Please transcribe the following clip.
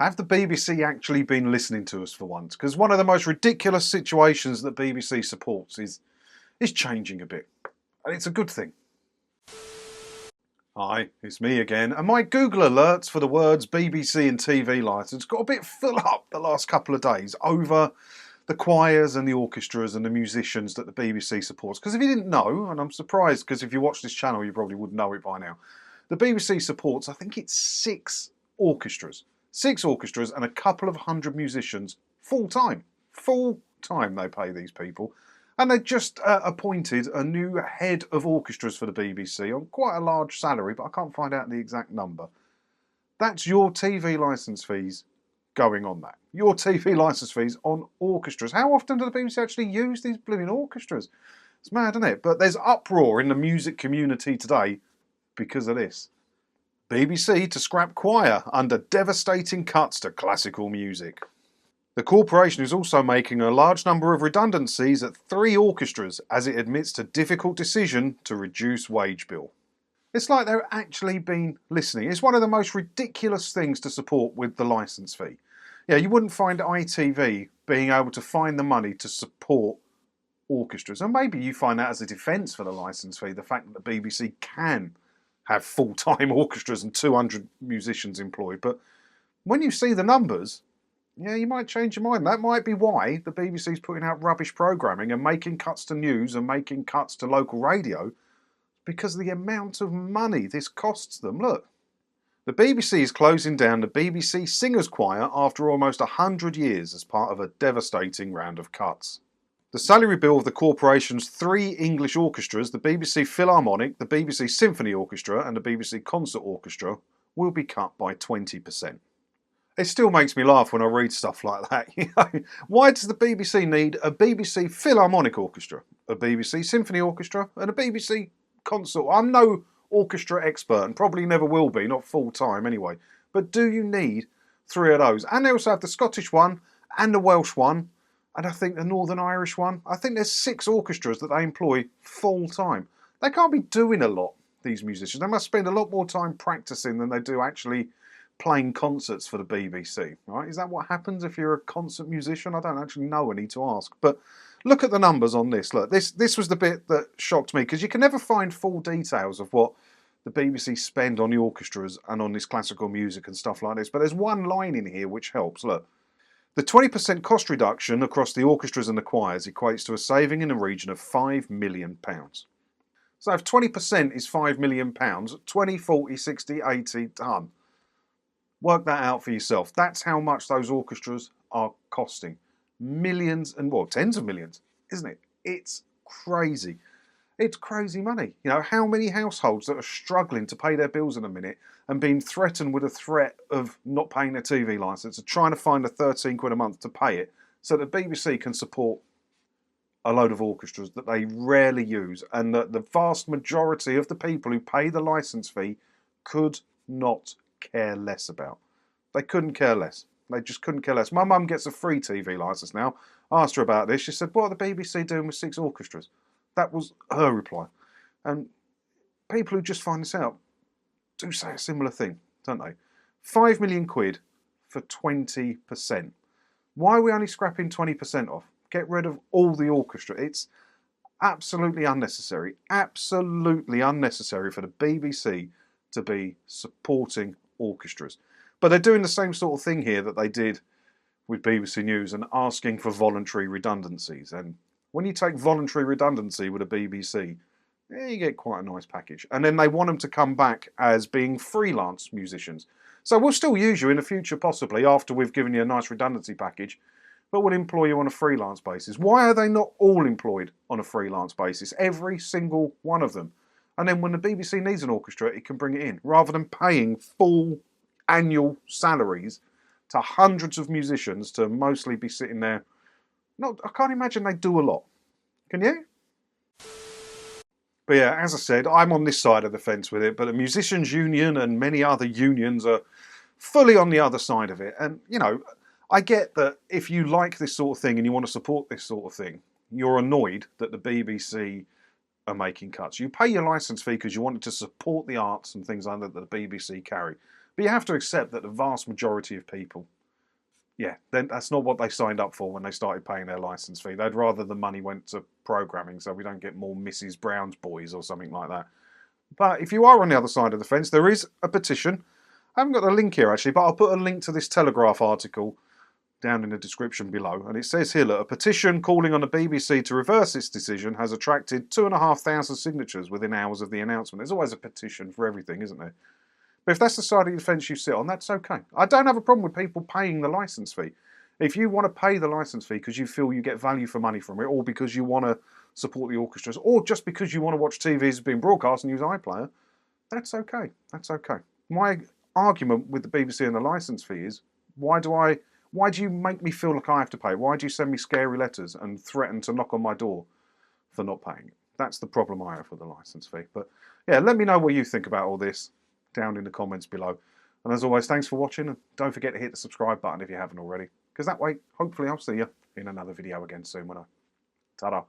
Have the BBC actually been listening to us for once? Because one of the most ridiculous situations that BBC supports is changing a bit. And it's a good thing. Hi, it's me again. And my Google alerts for the words BBC and TV licence got a bit full up the last couple of days over the choirs and the orchestras and the musicians that the BBC supports. Because if you didn't know, and I'm surprised because if you watch this channel you probably would know it by now, the BBC supports, I think it's six orchestras and a couple of hundred musicians full time. Full time they pay these people. And they just appointed a new head of orchestras for the BBC on quite a large salary, but I can't find out the exact number. That's your TV licence fees going on that. Your TV licence fees on orchestras. How often do the BBC actually use these blooming orchestras? It's mad, isn't it? But there's uproar in the music community today because of this. BBC to scrap choir under devastating cuts to classical music. The corporation is also making a large number of redundancies at 3 orchestras as it admits to difficult decision to reduce wage bill. It's like they're actually been listening. It's one of the most ridiculous things to support with the licence fee. Yeah, you wouldn't find ITV being able to find the money to support orchestras. And maybe you find that as a defence for the licence fee, the fact that the BBC can have full-time orchestras and 200 musicians employed. But when you see the numbers, yeah, you might change your mind. That might be why the BBC's putting out rubbish programming and making cuts to news and making cuts to local radio, because of the amount of money this costs them. Look, the BBC is closing down the BBC Singers Choir after almost 100 years as part of a devastating round of cuts. The salary bill of the corporation's 3 English orchestras, the BBC Philharmonic, the BBC Symphony Orchestra and the BBC Concert Orchestra, will be cut by 20%. It still makes me laugh when I read stuff like that. You know, why does the BBC need a BBC Philharmonic Orchestra, a BBC Symphony Orchestra and a BBC Concert? I'm no orchestra expert and probably never will be, not full time anyway. But do you need 3 of those? And they also have the Scottish one and the Welsh one and I think the Northern Irish one. I think there's 6 orchestras that they employ full time. They can't be doing a lot, these musicians. They must spend a lot more time practicing than they do actually playing concerts for the BBC, right? Is that what happens if you're a concert musician? I don't actually know, I need to ask. But look at the numbers on this. Look, this was the bit that shocked me, because you can never find full details of what the BBC spend on the orchestras and on this classical music and stuff like this. But there's one line in here which helps. Look, the 20% cost reduction across the orchestras and the choirs equates to a saving in the region of £5 million. So if 20% is £5 million, 20, 40, 60, 80, done. Work that out for yourself. That's how much those orchestras are costing. Millions and, well, tens of millions, isn't it? It's crazy. It's crazy money. You know, how many households that are struggling to pay their bills in a minute and being threatened with a threat of not paying their TV licence and trying to find the 13 quid a month to pay it so that BBC can support a load of orchestras that they rarely use, and that the vast majority of the people who pay the licence fee could not care less about. They couldn't care less. They just couldn't care less. My mum gets a free TV licence now. I asked her about this. She said, what are the BBC doing with 6 orchestras? That was her reply. And people who just find this out do say a similar thing, don't they? 5 million quid for 20%. Why are we only scrapping 20% off? Get rid of all the orchestra. It's absolutely unnecessary. Absolutely unnecessary for the BBC to be supporting orchestras. But they're doing the same sort of thing here that they did with BBC News and asking for voluntary redundancies. And when you take voluntary redundancy with a BBC, yeah, you get quite a nice package. And then they want them to come back as being freelance musicians. So we'll still use you in the future, possibly, after we've given you a nice redundancy package, but we'll employ you on a freelance basis. Why are they not all employed on a freelance basis? Every single one of them. And then when the BBC needs an orchestra, it can bring it in, rather than paying full annual salaries to hundreds of musicians to mostly be sitting there. I can't imagine they do a lot. Can you? But yeah, as I said, I'm on this side of the fence with it, but the Musicians Union and many other unions are fully on the other side of it. And, you know, I get that if you like this sort of thing and you want to support this sort of thing, you're annoyed that the BBC are making cuts. You pay your licence fee because you wanted to support the arts and things like that the BBC carry. But you have to accept that the vast majority of people, yeah, then that's not what they signed up for when they started paying their license fee. They'd rather the money went to programming so we don't get more Mrs. Brown's Boys or something like that. But if you are on the other side of the fence, there is a petition. I haven't got the link here actually, but I'll put a link to this Telegraph article down in the description below. And it says here, look, a petition calling on the BBC to reverse this decision has attracted 2,500 signatures within hours of the announcement. There's always a petition for everything, isn't there? But if that's the side of the fence you sit on, that's okay. I don't have a problem with people paying the licence fee. If you want to pay the licence fee because you feel you get value for money from it, or because you want to support the orchestras, or just because you want to watch TV as being broadcast and use iPlayer, that's okay. That's okay. My argument with the BBC and the licence fee is, why do you make me feel like I have to pay? Why do you send me scary letters and threaten to knock on my door for not paying it? That's the problem I have with the licence fee. But yeah, let me know what you think about all this down in the comments below. And as always, thanks for watching, and don't forget to hit the subscribe button if you haven't already, because that way, hopefully I'll see you in another video again soon, won't I? Ta-da.